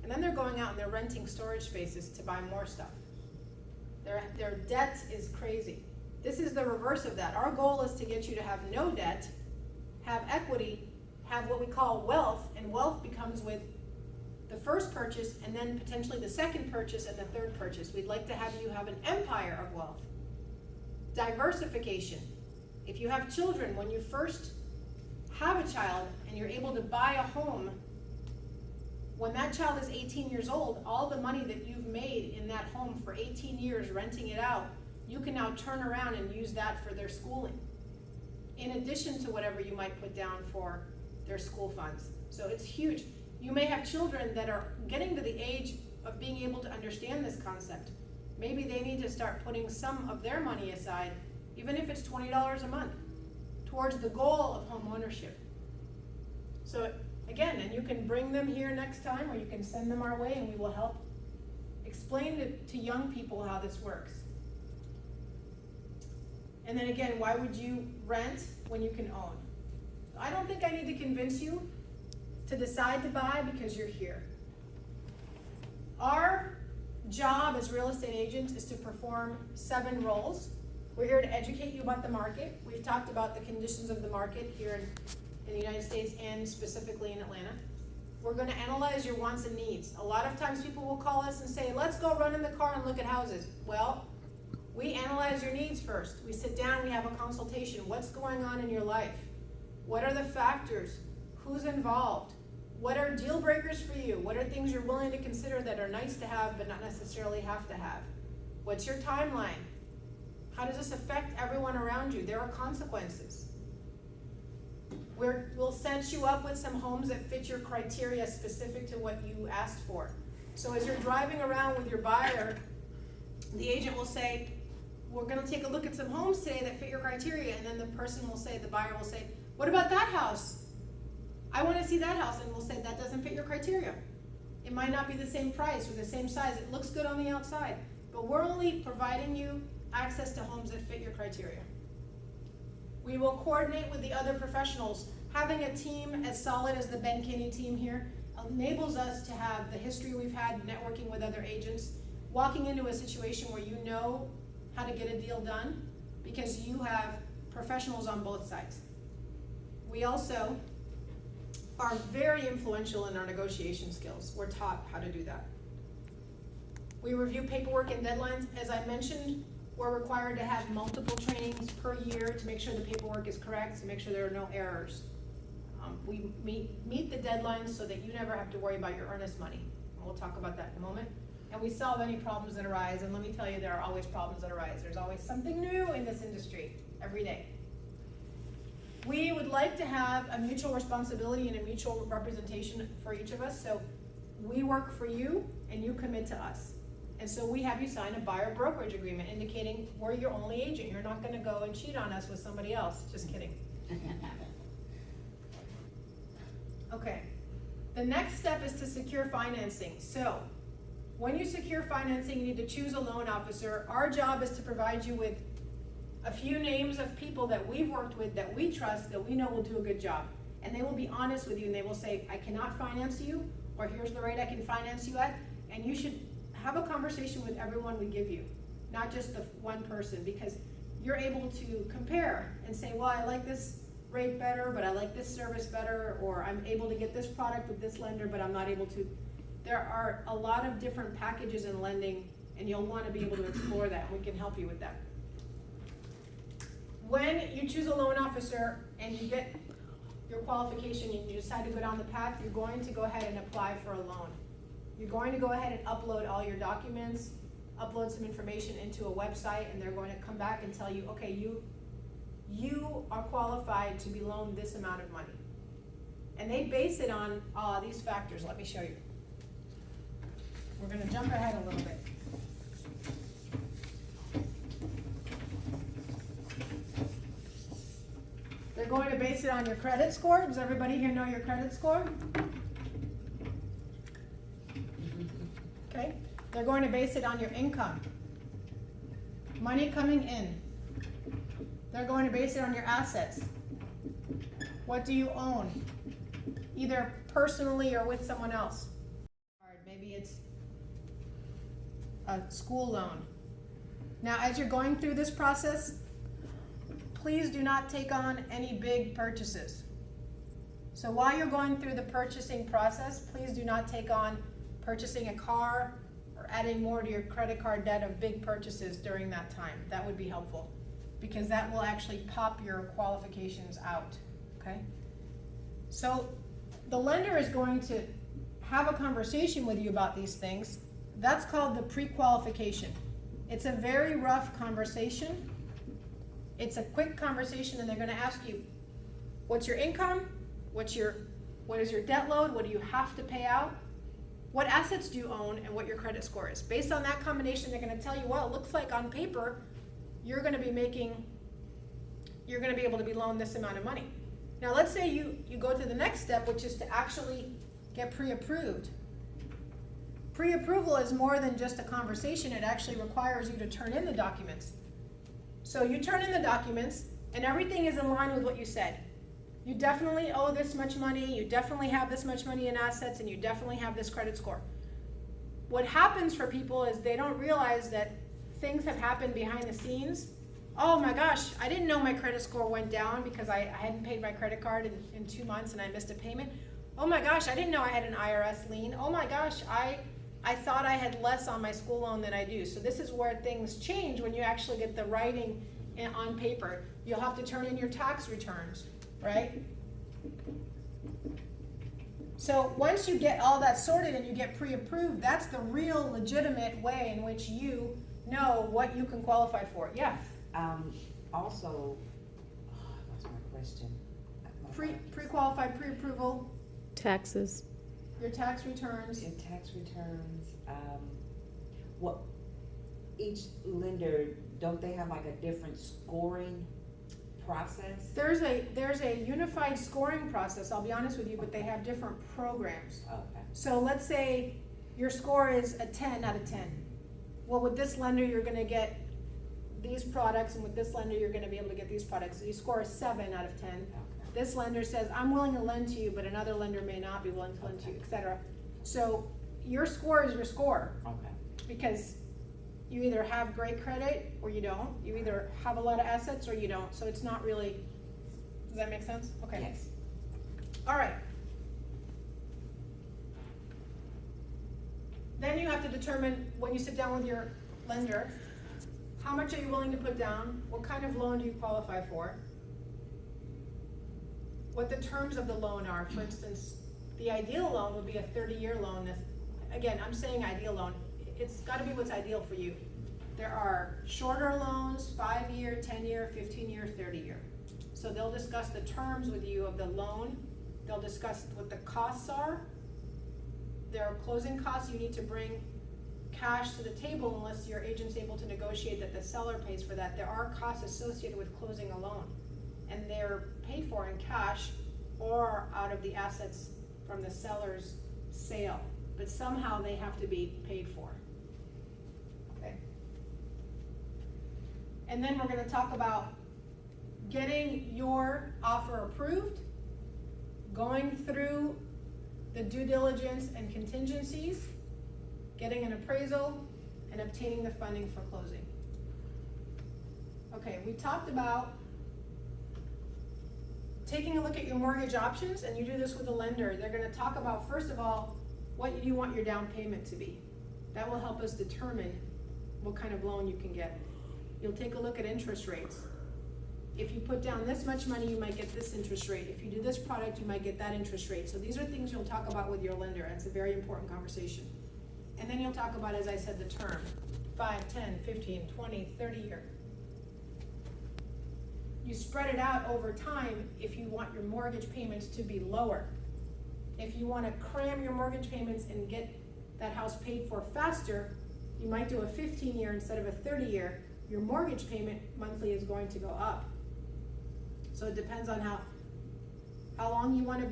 and then they're going out and they're renting storage spaces to buy more stuff. Their debt is crazy. This is the reverse of that. Our goal is to get you to have no debt, have equity, have what we call wealth, and wealth becomes with the first purchase and then potentially the second purchase and the third purchase. We'd like to have you have an empire of wealth. Diversification. If you have children, when you first have a child and you're able to buy a home, when that child is 18 years old, all the money that you've made in that home for 18 years renting it out, you can now turn around and use that for their schooling, in addition to whatever you might put down for their school funds. So it's huge. You may have children that are getting to the age of being able to understand this concept. Maybe they need to start putting some of their money aside, even if it's $20 a month, towards the goal of home ownership. So again, and you can bring them here next time, or you can send them our way and we will help explain to young people how this works. And then again, why would you rent when you can own? I don't think I need to convince you to decide to buy because you're here. Our job as real estate agents is to perform 7 roles. We're here to educate you about the market. We've talked about the conditions of the market here in the United States and specifically in Atlanta. We're going to analyze your wants and needs. A lot of times people will call us and say, let's go run in the car and look at houses. Well, we analyze your needs first. We sit down, we have a consultation. What's going on in your life? What are the factors? Who's involved? What are deal breakers for you? What are things you're willing to consider that are nice to have but not necessarily have to have? What's your timeline? How does this affect everyone around you? There are consequences. We'll set you up with some homes that fit your criteria specific to what you asked for. So as you're driving around with your buyer, the agent will say, we're going to take a look at some homes today that fit your criteria, and then the person will say, the buyer will say, what about that house? I want to see that house, and we'll say, that doesn't fit your criteria. It might not be the same price or the same size. It looks good on the outside, but we're only providing you access to homes that fit your criteria. We will coordinate with the other professionals. Having a team as solid as the Ben Kinney team here enables us to have the history we've had networking with other agents, walking into a situation where you know how to get a deal done because you have professionals on both sides. We also are very influential in our negotiation skills. We're taught how to do that. We review paperwork and deadlines. As I mentioned, we're required to have multiple trainings per year to make sure the paperwork is correct, to make sure there are no errors. We meet the deadlines so that you never have to worry about your earnest money. And we'll talk about that in a moment. And we solve any problems that arise, and let me tell you, there are always problems that arise. There's always something new in this industry, every day. We would like to have a mutual responsibility and a mutual representation for each of us, so we work for you and you commit to us. And so we have you sign a buyer brokerage agreement indicating we're your only agent. You're not gonna go and cheat on us with somebody else. Just kidding. Okay, the next step is to secure financing. So when you secure financing, you need to choose a loan officer. Our job is to provide you with a few names of people that we've worked with, that we trust, that we know will do a good job. And they will be honest with you and they will say, I cannot finance you, or here's the rate I can finance you at. And you should have a conversation with everyone we give you, not just the one person, because you're able to compare and say, well, I like this rate better, but I like this service better, or I'm able to get this product with this lender, but I'm not able to. There are a lot of different packages in lending, and you'll want to be able to explore that. We can help you with that. When you choose a loan officer and you get your qualification and you decide to go down the path, you're going to go ahead and apply for a loan. You're going to go ahead and upload all your documents, upload some information into a website, and they're going to come back and tell you, okay, you are qualified to be loaned this amount of money. And they base it on these factors. Let me show you. We're going to jump ahead a little bit. They're going to base it on your credit score. Does everybody here know your credit score? Okay. They're going to base it on your income. Money coming in. They're going to base it on your assets. What do you own? Either personally or with someone else. Maybe maybe it's a school loan. Now, as you're going through this process, please do not take on any big purchases. So while you're going through the purchasing process, please do not take on purchasing a car or adding more to your credit card debt of big purchases during that time. That would be helpful, because that will actually pop your qualifications out, okay? So the lender is going to have a conversation with you about these things. That's called the pre-qualification. It's a very rough conversation. It's a quick conversation, and they're gonna ask you, what's your income? What is your debt load? What do you have to pay out? What assets do you own, and what your credit score is? Based on that combination, they're gonna tell you, well, it looks like on paper, you're gonna be able to be loaned this amount of money. Now, let's say you go to the next step, which is to actually get pre-approved. Pre-approval is more than just a conversation. It actually requires you to turn in the documents. So you turn in the documents, and everything is in line with what you said. You definitely owe this much money, you definitely have this much money in assets, and you definitely have this credit score. What happens for people is they don't realize that things have happened behind the scenes. Oh my gosh, I didn't know my credit score went down because I hadn't paid my credit card in 2 months and I missed a payment. Oh my gosh, I didn't know I had an IRS lien. Oh my gosh, I thought I had less on my school loan than I do. So this is where things change when you actually get the writing on paper. You'll have to turn in your tax returns, right? So once you get all that sorted and you get pre-approved, that's the real legitimate way in which you know what you can qualify for. Yeah. Also, what's my question? Pre-qualified, pre-approval, Taxes. your tax returns. In tax returns, what, each lender, don't they have like a different scoring process? There's a unified scoring process, I'll be honest with you, but they have different programs. Okay. So let's say your score is a 10 out of 10. Well, with this lender, you're gonna get these products, and with this lender, you're gonna be able to get these products. So you score a 7 out of 10. Okay. This lender says, I'm willing to lend to you, but another lender may not be willing to lend to you, etc. So your score is your score. Okay. Because you either have great credit or you don't. You either have a lot of assets or you don't. So it's not really, does that make sense? Okay. Yes. All right. Then you have to determine, when you sit down with your lender, how much are you willing to put down? What kind of loan do you qualify for? What the terms of the loan are. For instance, the ideal loan would be a 30-year loan. Again, I'm saying ideal loan. It's got to be what's ideal for you. There are shorter loans, 5-year, 10-year, 15-year, 30-year. So they'll discuss the terms with you of the loan. They'll discuss what the costs are. There are closing costs. You need to bring cash to the table unless your agent's able to negotiate that the seller pays for that. There are costs associated with closing a loan, and they're paid for in cash or out of the assets from the seller's sale, but somehow they have to be paid for. Okay. And then we're going to talk about getting your offer approved, going through the due diligence and contingencies, getting an appraisal, and obtaining the funding for closing. Okay, we talked about taking a look at your mortgage options, and you do this with a lender. They're going to talk about, first of all, what you want your down payment to be. That will help us determine what kind of loan you can get. You'll take a look at interest rates. If you put down this much money, you might get this interest rate. If you do this product, you might get that interest rate. So these are things you'll talk about with your lender, and it's a very important conversation. And then you'll talk about, as I said, the term, 5, 10, 15, 20, 30 year. You spread it out over time if you want your mortgage payments to be lower. If you want to cram your mortgage payments and get that house paid for faster, you might do a 15-year instead of a 30-year. Your mortgage payment monthly is going to go up. So it depends on how long you want to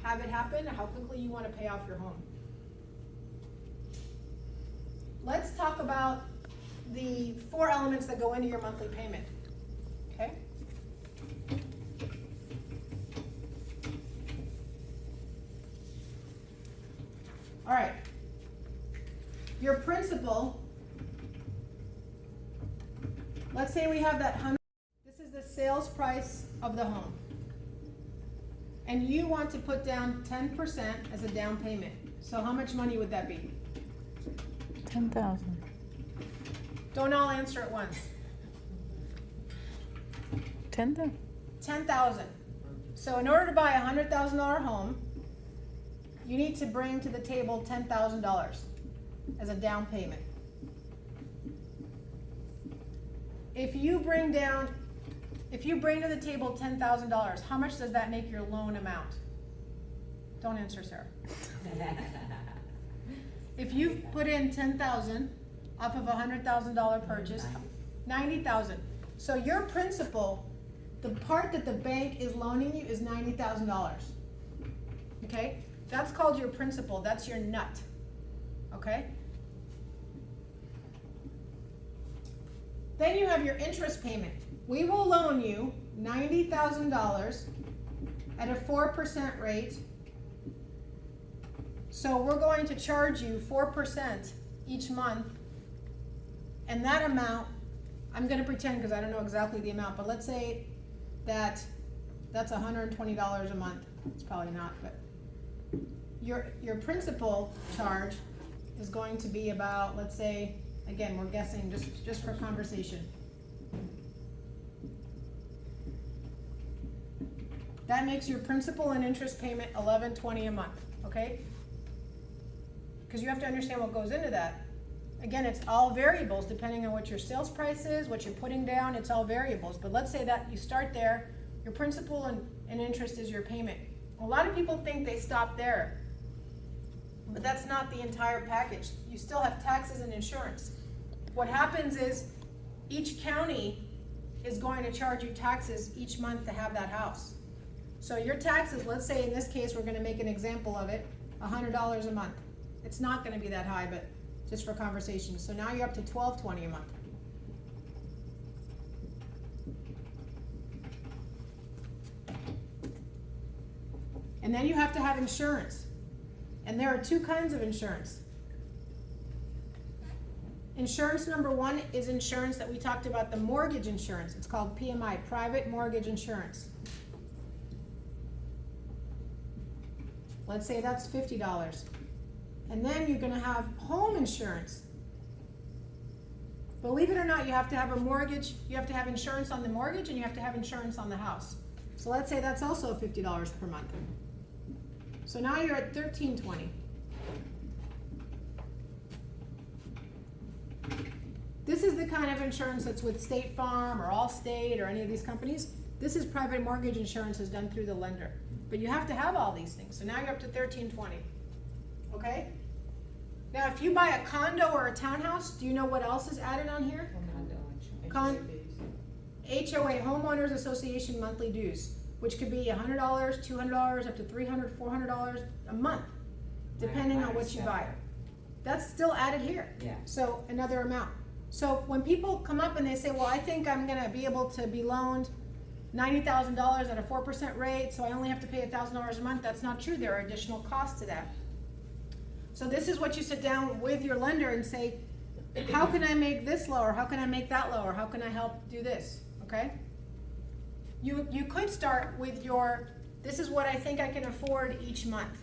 have it happen, how quickly you want to pay off your home. Let's talk about the 4 elements that go into your monthly payment. Okay? All right. your principal, let's say we have that this is the sales price of the home. And you want to put down 10% as a down payment. So how much money would that be? 10,000. Don't all answer at once. 10,000. 10,000. So in order to buy a $100,000 home, you need to bring to the table $10,000 as a down payment. If you bring to the table $10,000, how much does that make your loan amount? Don't answer, Sarah. If you put in 10,000 off of a $100,000 purchase, 90,000. So your principal, the part that the bank is loaning you is $90,000. Okay? That's called your principal. That's your nut. Okay? Then you have your interest payment. We will loan you $90,000 at a 4% rate. So we're going to charge you 4% each month. And that amount, I'm going to pretend because I don't know exactly the amount, but let's say that that's $120 a month. It's probably not, but your principal charge is going to be about, let's say, again, we're guessing just for conversation. That makes your principal and interest payment $11.20 a month, okay? Because you have to understand what goes into that. Again, it's all variables depending on what your sales price is, what you're putting down, it's all variables. But let's say that you start there, your principal and interest is your payment. A lot of people think they stop there, but that's not the entire package. You still have taxes and insurance. What happens is each county is going to charge you taxes each month to have that house. So your taxes, let's say in this case, we're gonna make an example of it, $100 a month. It's not gonna be that high, but just for conversation. So now you're up to $12.20 a month. And then you have to have insurance. And there are two kinds of insurance. Insurance number one is insurance that we talked about, the mortgage insurance. It's called PMI, private mortgage insurance. Let's say that's $50. And then you're gonna have home insurance. Believe it or not, you have to have a mortgage, you have to have insurance on the mortgage, and you have to have insurance on the house. So let's say that's also $50 per month. So now you're at $13.20. This is the kind of insurance that's with State Farm or Allstate or any of these companies. This is private mortgage insurance is done through the lender. But you have to have all these things. So now you're up to $13.20. Okay? Now if you buy a condo or a townhouse, do you know what else is added on here? HOA, Homeowners Association monthly dues, which could be $100, $200, up to $300, $400 a month, depending on what you buy. That's still added here. Yeah. So another amount. So when people come up and they say, well, I think I'm gonna be able to be loaned $90,000 at a 4% rate, so I only have to pay $1,000 a month, that's not true. There are additional costs to that. So this is what you sit down with your lender and say, how can I make this lower? How can I make that lower? How can I help do this? Okay? You could start with your, this is what I think I can afford each month,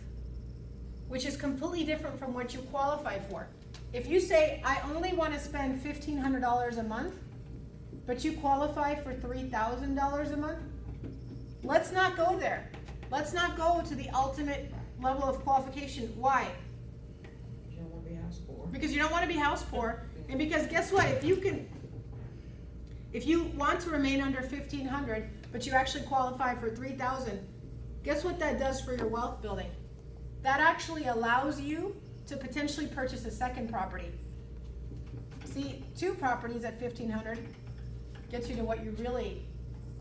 which is completely different from what you qualify for. If you say, I only want to spend $1,500 a month, but you qualify for $3,000 a month, let's not go there. Let's not go to the ultimate level of qualification. Why? You don't want to be house poor. Because you don't want to be house poor, and because guess what? If you want to remain under $1,500, but you actually qualify for $3,000, guess what that does for your wealth building? That actually allows you to potentially purchase a second property. See, 2 properties at $1,500 gets you to what you really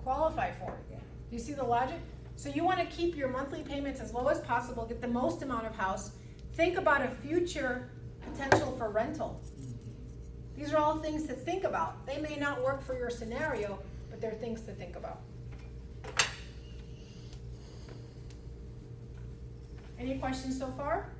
qualify for. Yeah. Do you see the logic? So you want to keep your monthly payments as low as possible, get the most amount of house. Think about a future potential for rental. These are all things to think about. They may not work for your scenario, but they're things to think about. Any questions so far?